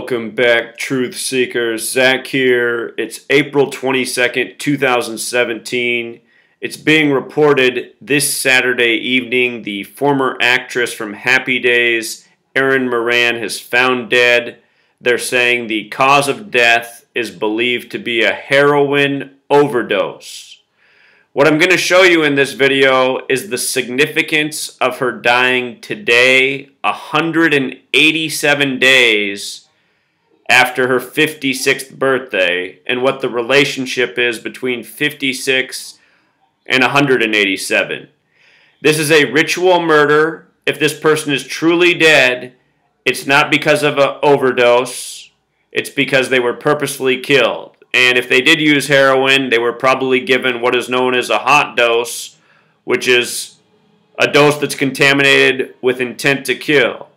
Welcome back, Truth Seekers. Zach here. It's April 22nd, 2017. It's being reported this Saturday evening the former actress from Happy Days, Erin Moran, has found dead. They're saying the cause of death is believed to be a heroin overdose. What I'm going to show you in this video is the significance of her dying today, 187 days after her 56th birthday, and what the relationship is between 56 and 187. This is a ritual murder. If this person is truly dead, it's not because of an overdose. It's because they were purposefully killed. And if they did use heroin, they were probably given what is known as a hot dose, which is a dose that's contaminated with intent to kill.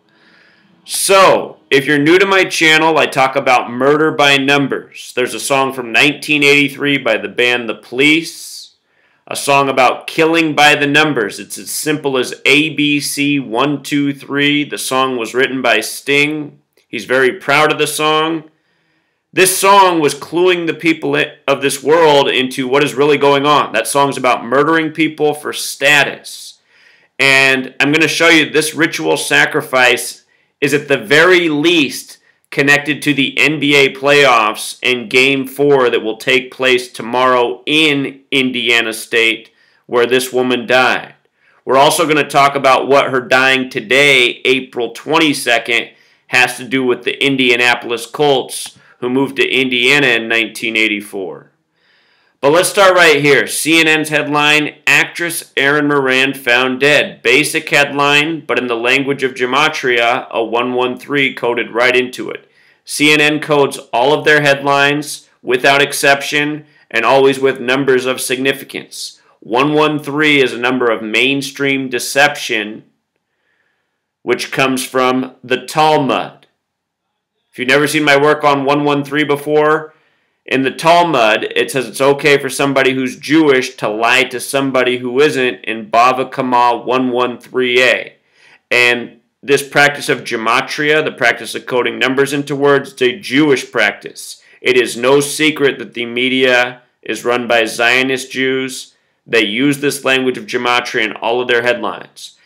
So, if you're new to my channel, I talk about murder by numbers. There's a song from 1983 by the band The Police, a song about killing by the numbers. It's as simple as ABC 1, 2, 3. The song was written by Sting. He's very proud of the song. This song was cluing the people of this world into what is really going on. That song's about murdering people for status. And I'm going to show you this ritual sacrifice is at the very least connected to the NBA playoffs and Game 4 that will take place tomorrow in Indiana State, where this woman died. We're also going to talk about what her dying today, April 22nd, has to do with the Indianapolis Colts, who moved to Indiana in 1984. But let's start right here. CNN's headline, actress Erin Moran found dead. Basic headline, but in the language of gematria, a 113 coded right into it. CNN codes all of their headlines without exception and always with numbers of significance. 113 is a number of mainstream deception, which comes from the Talmud. If you've never seen my work on 113 before, in the Talmud, it says it's okay for somebody who's Jewish to lie to somebody who isn't in Bava Kama 113a. And this practice of gematria, the practice of coding numbers into words, it's a Jewish practice. It is no secret that the media is run by Zionist Jews. They use this language of gematria in all of their headlines.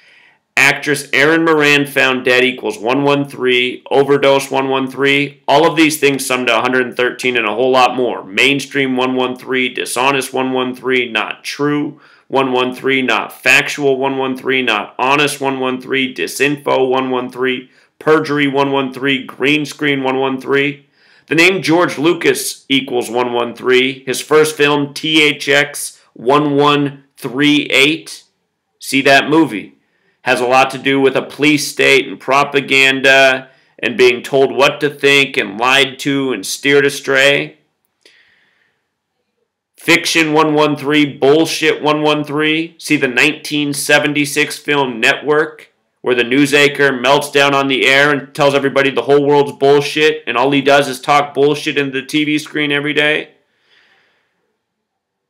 Actress Erin Moran found dead equals 113, overdose 113. All of these things sum to 113 and a whole lot more. Mainstream 113, dishonest 113, not true 113, not factual 113, not honest 113, disinfo 113, perjury 113, green screen 113. The name George Lucas equals 113. His first film, THX 1138. See that movie. Has a lot to do with a police state and propaganda and being told what to think and lied to and steered astray. Fiction 113, bullshit 113. See the 1976 film Network, where the news anchor melts down on the air and tells everybody the whole world's bullshit, and all he does is talk bullshit into the TV screen every day.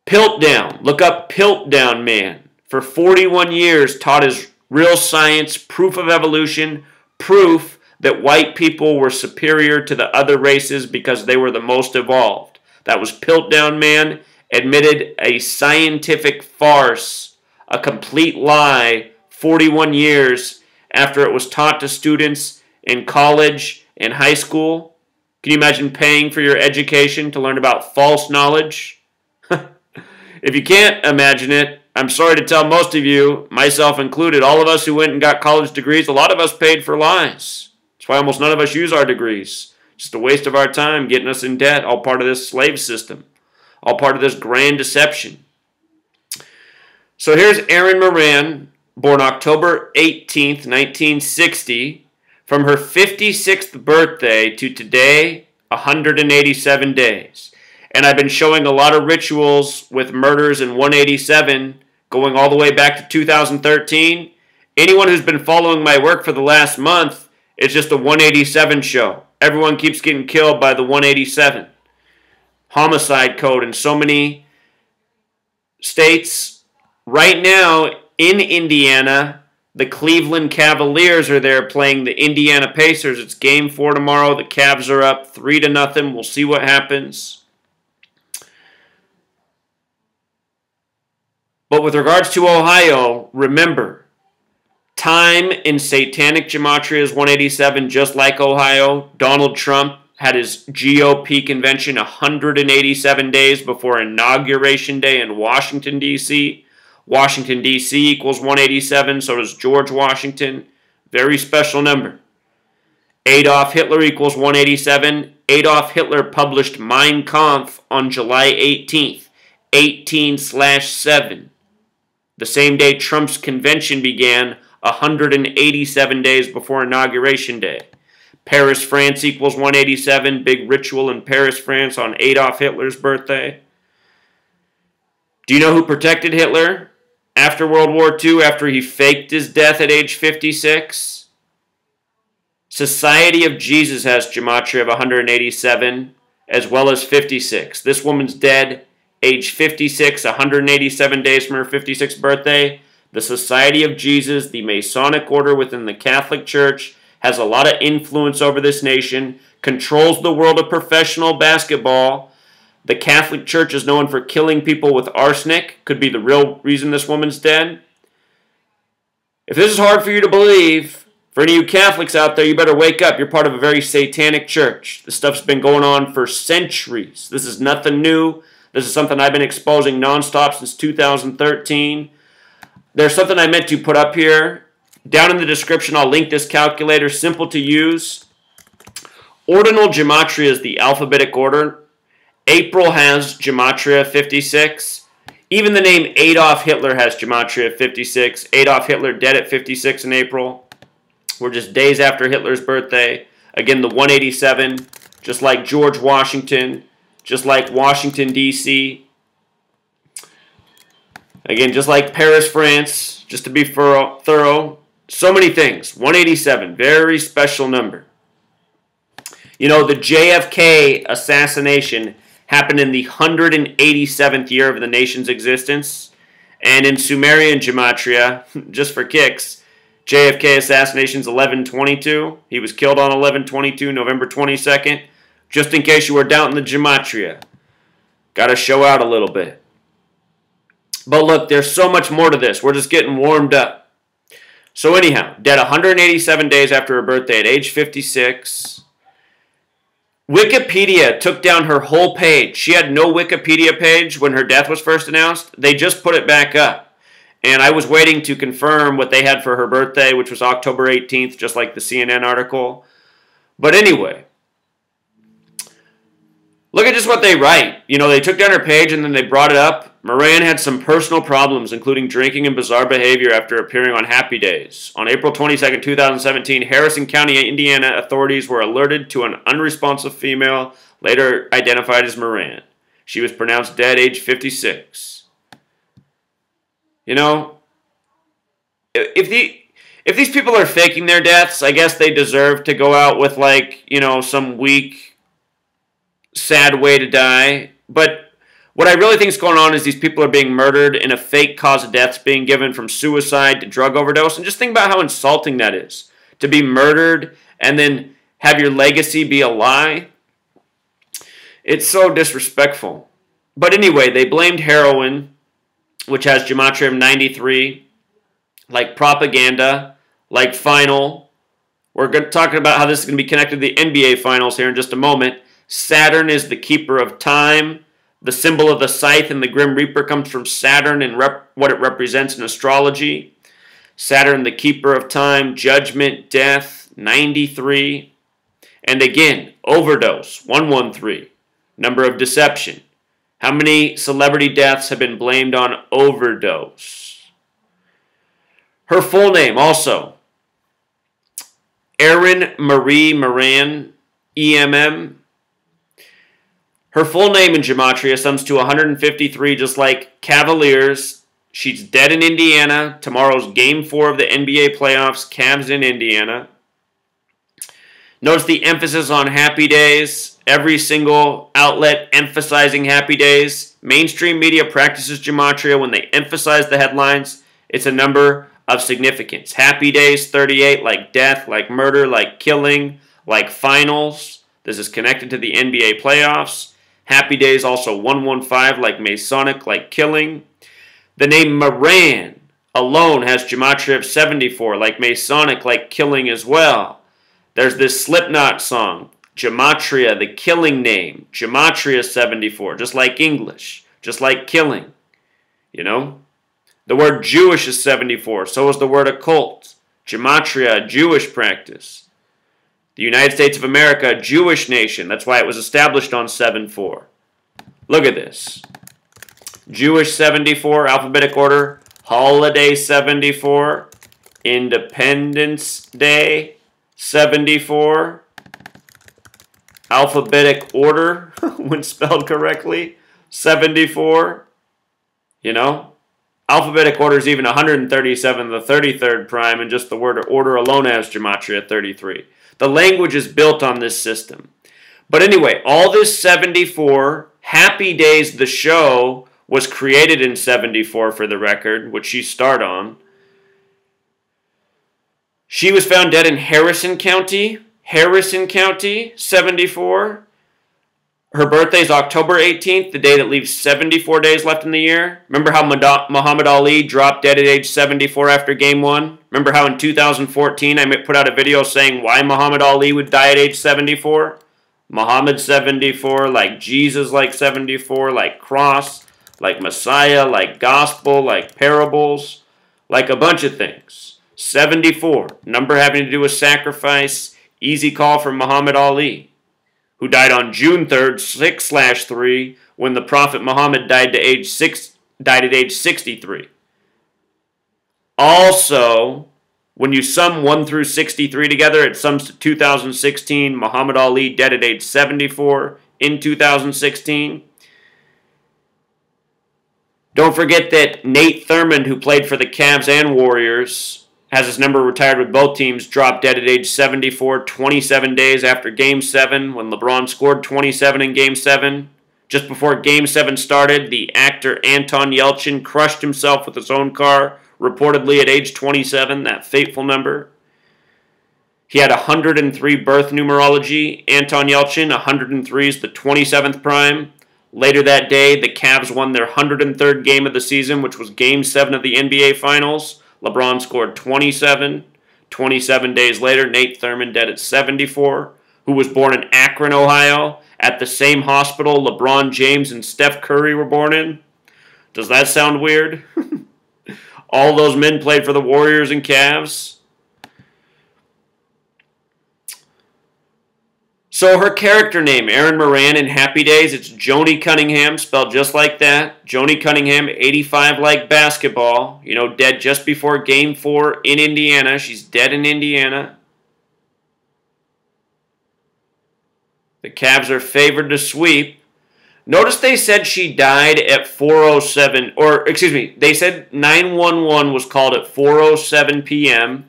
Piltdown. Look up Piltdown Man. For 41 years taught his real science, proof of evolution, proof that white people were superior to the other races because they were the most evolved. That was Piltdown Man, admitted a scientific farce, a complete lie, 41 years after it was taught to students in college and high school. Can you imagine paying for your education to learn about false knowledge? If you can't imagine it, I'm sorry to tell most of you, myself included, all of us who went and got college degrees, a lot of us paid for lies. That's why almost none of us use our degrees. Just a waste of our time getting us in debt, all part of this slave system, all part of this grand deception. So here's Erin Moran, born October 18th, 1960. From her 56th birthday to today, 187 days. And I've been showing a lot of rituals with murders in 187 going all the way back to 2013. Anyone who's been following my work for the last month, it's just a 187 show. Everyone keeps getting killed by the 187. Homicide code in so many states. Right now in Indiana, The Cleveland Cavaliers are there playing the Indiana Pacers. It's game 4 tomorrow. The Cavs are up 3-0. We'll see what happens. But with regards to Ohio, remember, time in satanic gematria is 187, just like Ohio. Donald Trump had his GOP convention 187 days before Inauguration Day in Washington, D.C. Washington, D.C. equals 187, so does George Washington. Very special number. Adolf Hitler equals 187. Adolf Hitler published Mein Kampf on July 18th, 18/7. The same day Trump's convention began, 187 days before Inauguration Day. Paris, France equals 187. Big ritual in Paris, France on Adolf Hitler's birthday. Do you know who protected Hitler after World War II, after he faked his death at age 56? Society of Jesus has gematria of 187 as well as 56. This woman's dead, age 56, 187 days from her 56th birthday. The Society of Jesus, the Masonic order within the Catholic Church, has a lot of influence over this nation, controls the world of professional basketball. The Catholic Church is known for killing people with arsenic. Could be the real reason this woman's dead. If this is hard for you to believe, for any of you Catholics out there, you better wake up. You're part of a very satanic church. This stuff's been going on for centuries. This is nothing new. This is something I've been exposing nonstop since 2013. There's something I meant to put up here. Down in the description, I'll link this calculator. Simple to use. Ordinal gematria is the alphabetic order. April has gematria 56. Even the name Adolf Hitler has gematria 56. Adolf Hitler dead at 56 in April. We're just days after Hitler's birthday. Again, the 187, just like George Washington, just like Washington, D.C. Again, just like Paris, France, just to be thorough. So many things. 187, very special number. You know, the JFK assassination happened in the 187th year of the nation's existence. And in Sumerian gematria, just for kicks, JFK assassination's 1122. He was killed on 1122, November 22nd. Just in case you were doubting the gematria. Got to show out a little bit. But look, there's so much more to this. We're just getting warmed up. So anyhow, dead 187 days after her birthday at age 56. Wikipedia took down her whole page. She had no Wikipedia page when her death was first announced. They just put it back up. And I was waiting to confirm what they had for her birthday, which was October 18th, just like the CNN article. But anyway, look at just what they write. You know, they took down her page and then they brought it up. Moran had some personal problems, including drinking and bizarre behavior after appearing on Happy Days. On April 22, 2017, Harrison County, Indiana authorities were alerted to an unresponsive female, later identified as Moran. She was pronounced dead, age 56. You know, if these people are faking their deaths, I guess they deserve to go out with, like, you know, some weak, sad way to die. But what I really think is going on is these people are being murdered and a fake cause of death being given from suicide to drug overdose. And just think about how insulting that is. To be murdered and then have your legacy be a lie. It's so disrespectful. But anyway, they blamed heroin, which has gematria of 93, like propaganda, like final. We're talking about how this is going to be connected to the NBA Finals here in just a moment. Saturn is the keeper of time. The symbol of the scythe and the Grim Reaper comes from Saturn and what it represents in astrology. Saturn, the keeper of time, judgment, death, 93. And again, overdose, 113. Number of deception. How many celebrity deaths have been blamed on overdose? Her full name also, Erin Moran, EMM. Her full name in gematria sums to 153, just like Cavaliers. She's dead in Indiana. Tomorrow's Game 4 of the NBA playoffs. Cavs in Indiana. Notice the emphasis on Happy Days. Every single outlet emphasizing Happy Days. Mainstream media practices gematria when they emphasize the headlines. It's a number of significance. Happy days, 38, like death, like murder, like killing, like finals. This is connected to the NBA playoffs. Happy days also 115, like Masonic, like killing. The name Moran alone has gematria of 74, like Masonic, like killing as well. There's this Slipknot song, Gematria, the killing name. Gematria 74, just like English, just like killing. You know? The word Jewish is 74, so is the word occult. Gematria, a Jewish practice. The United States of America, a Jewish nation. That's why it was established on 7-4. Look at this. Jewish 74, alphabetic order. Holiday 74. Independence Day 74. Alphabetic order, when spelled correctly, 74. You know? Alphabetic order is even 137, the 33rd prime, and just the word order alone has gematria 33. The language is built on this system. But anyway, all this 74, Happy Days, the show, was created in 74 for the record, which she starred on. She was found dead in Harrison County, 74. Her birthday is October 18th, the day that leaves 74 days left in the year. Remember how Muhammad Ali dropped dead at age 74 after Game 1? Remember how in 2014 I put out a video saying why Muhammad Ali would die at age 74? Muhammad 74, like Jesus like 74, like cross, like Messiah, like gospel, like parables, like a bunch of things. 74, number having to do with sacrifice, easy call from Muhammad Ali, who died on June 3rd, 6/3, when the Prophet Muhammad died at age 63. Also, when you sum 1 through 63 together, it sums to 2016. Muhammad Ali dead at age 74 in 2016. Don't forget that Nate Thurmond, who played for the Cavs and Warriors, has his number retired with both teams, dropped dead at age 74, 27 days after Game 7, when LeBron scored 27 in Game 7. Just before Game 7 started, the actor Anton Yelchin crushed himself with his own car, reportedly at age 27, that fateful number. He had 103 birth numerology. Anton Yelchin, 103 is the 27th prime. Later that day, the Cavs won their 103rd game of the season, which was Game 7 of the NBA Finals. LeBron scored 27. 27 days later, Nate Thurmond dead at 74, who was born in Akron, Ohio, at the same hospital LeBron James and Steph Curry were born in. Does that sound weird? All those men played for the Warriors and Cavs. So her character name, Erin Moran in Happy Days, it's Joni Cunningham, spelled just like that. Joni Cunningham, 85 like basketball. You know, dead just before Game 4 in Indiana. She's dead in Indiana. The Cavs are favored to sweep. Notice they said she died at 4:07, or excuse me, they said 911 was called at 4:07 p.m.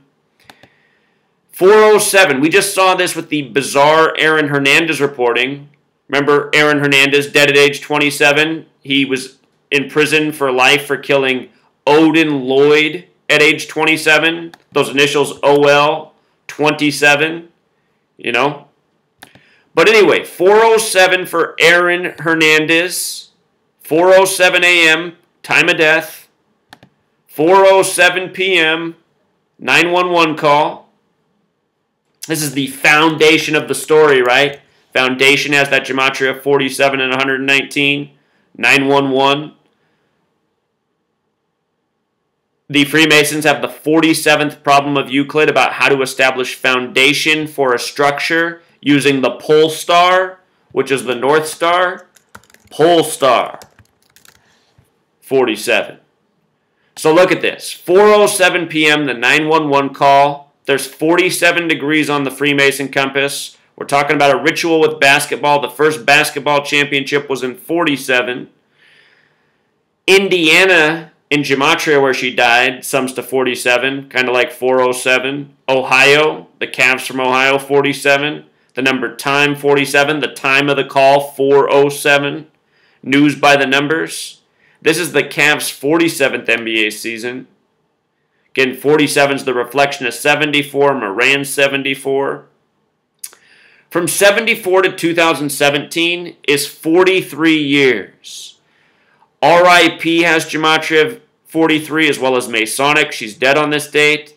4:07, we just saw this with the bizarre Aaron Hernandez reporting. Remember Aaron Hernandez, dead at age 27? He was in prison for life for killing Odin Lloyd at age 27. Those initials OL, 27, you know. But anyway, 4:07 for Aaron Hernandez. 4:07 a.m., time of death. 4:07 p.m., 911 call. This is the foundation of the story, right? Foundation has that gematria 47 and 119. 911. The Freemasons have the 47th problem of Euclid about how to establish foundation for a structure using the pole star, which is the North Star. Pole star. 47. So look at this. 4:07 p.m., the 911 call. There's 47 degrees on the Freemason compass. We're talking about a ritual with basketball. The first basketball championship was in 47. Indiana, in gematria where she died, sums to 47, kind of like 4:07. Ohio, the Cavs from Ohio, 47. The number time, 47. The time of the call, 4:07. News by the numbers. This is the Cavs' 47th NBA season. Again, 47 is the reflection of 74, Moran 74. From 74 to 2017 is 43 years. RIP has Gematria 43 as well as Masonic. She's dead on this date.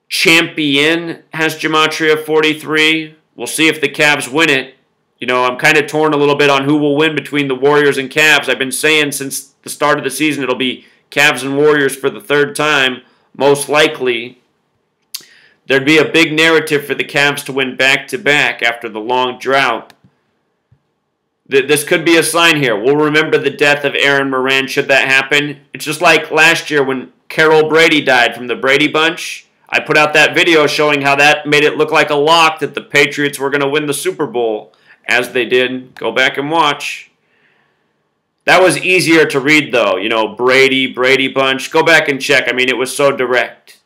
Champion has Gematria 43. We'll see if the Cavs win it. You know, I'm kind of torn a little bit on who will win between the Warriors and Cavs. I've been saying since the start of the season it'll be Cavs and Warriors for the third time, most likely. There'd be a big narrative for the Cavs to win back-to-back after the long drought. This could be a sign here. We'll remember the death of Erin Moran should that happen. It's just like last year when Carol Brady died from the Brady Bunch. I put out that video showing how that made it look like a lock that the Patriots were going to win the Super Bowl, as they did. Go back and watch. That was easier to read, though. You know, Brady Bunch. Go back and check. I mean, it was so direct.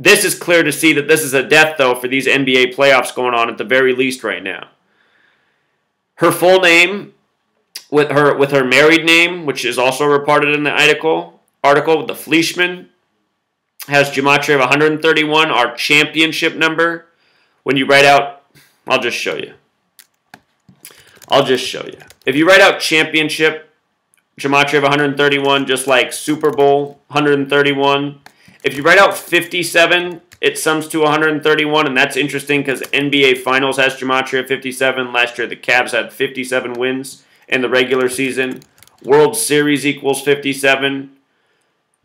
This is clear to see that this is a death, though, for these NBA playoffs going on at the very least right now. Her full name, with her married name, which is also reported in the article with the Fleischman, has Gematria of 131, our championship number. When you write out, I'll just show you. If you write out championship, Gematria of 131, just like Super Bowl, 131. If you write out 57, it sums to 131, and that's interesting because NBA Finals has Gematria 57. Last year, the Cavs had 57 wins in the regular season. World Series equals 57.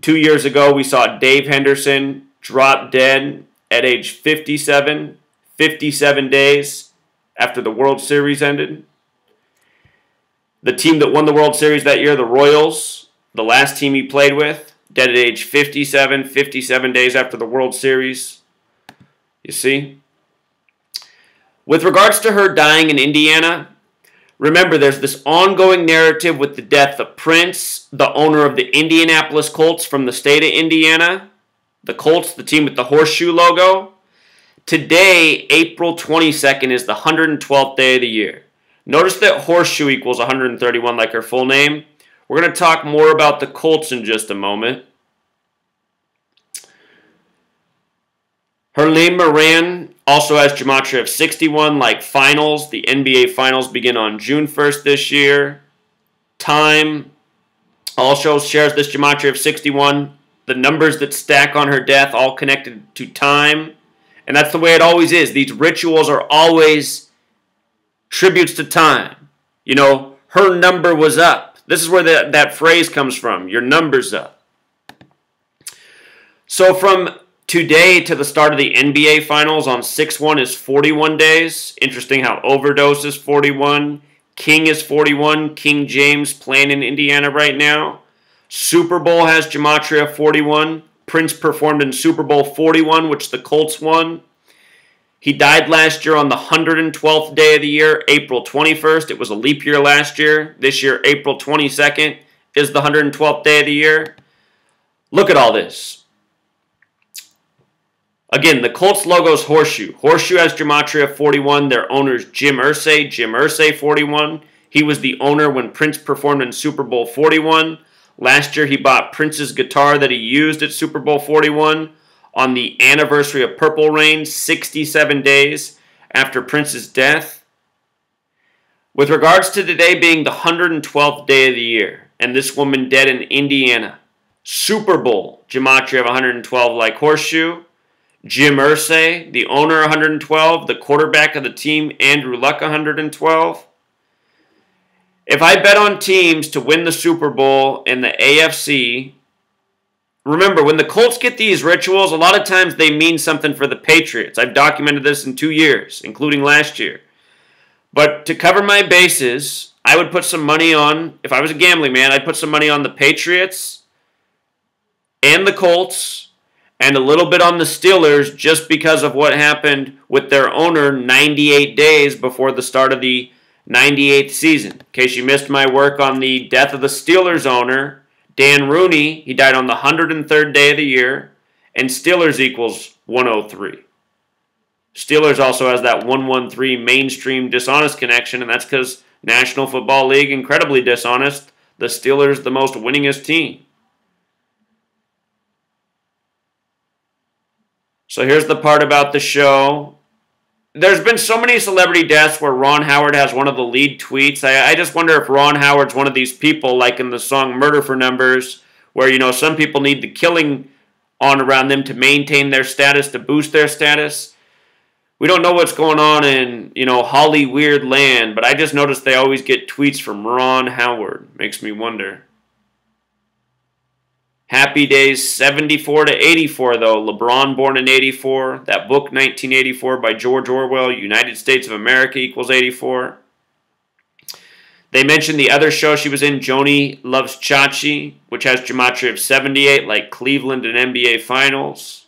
2 years ago, we saw Dave Henderson drop dead at age 57, 57 days after the World Series ended. The team that won the World Series that year, the Royals, the last team he played with, dead at age 57, 57 days after the World Series. You see? With regards to her dying in Indiana, remember there's this ongoing narrative with the death of Prince, the owner of the Indianapolis Colts from the state of Indiana. The Colts, the team with the horseshoe logo. Today, April 22nd, is the 112th day of the year. Notice that horseshoe equals 131 like her full name. We're going to talk more about the Colts in just a moment. Erin Moran also has Gematria of 61, like finals. The NBA Finals begin on June 1st this year. Time also shares this Gematria of 61. The numbers that stack on her death all connected to time. And that's the way it always is. These rituals are always tributes to time. You know, her number was up. This is where that phrase comes from. Your number's up. So from today to the start of the NBA Finals on 6/1 is 41 days. Interesting how Overdose is 41. King is 41. King James playing in Indiana right now. Super Bowl has Gematria 41. Prince performed in Super Bowl 41, which the Colts won. He died last year on the 112th day of the year, April 21st. It was a leap year last year. This year, April 22nd, is the 112th day of the year. Look at all this. Again, the Colts logo is horseshoe. Horseshoe has Gematria 41. Their owner's Jim Irsay 41. He was the owner when Prince performed in Super Bowl 41. Last year, he bought Prince's guitar that he used at Super Bowl 41. On the anniversary of Purple Rain, 67 days after Prince's death. With regards to today being the 112th day of the year, and this woman dead in Indiana, Super Bowl, Gematria of 112 like horseshoe. Jim Irsay, the owner, 112. The quarterback of the team, Andrew Luck, 112. If I bet on teams to win the Super Bowl in the AFC, remember, when the Colts get these rituals, a lot of times they mean something for the Patriots. I've documented this in 2 years, including last year. But to cover my bases, I would put some money on, if I was a gambling man, I'd put some money on the Patriots and the Colts and a little bit on the Steelers just because of what happened with their owner 98 days before the start of the 98th season. In case you missed my work on the death of the Steelers owner, Dan Rooney, he died on the 103rd day of the year, and Steelers equals 103. Steelers also has that 113 mainstream dishonest connection, and that's because National Football League, incredibly dishonest, the Steelers the most winningest team. So here's the part about the show. There's been so many celebrity deaths where Ron Howard has one of the lead tweets. I just wonder if Ron Howard's one of these people, like in the song Murder for Numbers, where, you know, some people need the killing on around them to maintain their status, to boost their status. We don't know what's going on in, you know, Holly Weird Land, but I just noticed they always get tweets from Ron Howard. Makes me wonder. Happy Days 74 to 84, though. LeBron born in 84. That book, 1984, by George Orwell, United States of America equals 84. They mentioned the other show she was in, Joni Loves Chachi, which has gematria of 78, like Cleveland and NBA Finals.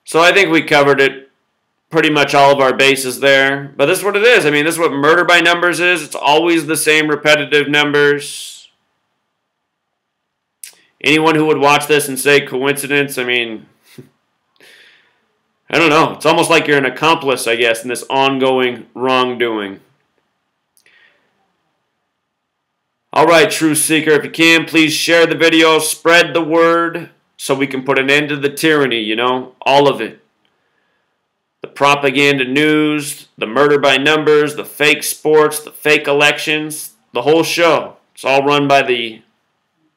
So I think we covered it. Pretty much all of our bases there. But this is what it is. I mean, this is what murder by numbers is. It's always the same repetitive numbers. Anyone who would watch this and say coincidence, I mean, I don't know. It's almost like you're an accomplice, I guess, in this ongoing wrongdoing. Alright, Truth Seeker, if you can, please share the video, spread the word, so we can put an end to the tyranny, you know, all of it. The propaganda news, the murder by numbers, the fake sports, the fake elections, the whole show. It's all run by the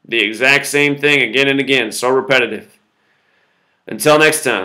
exact same thing again and again. So repetitive. Until next time.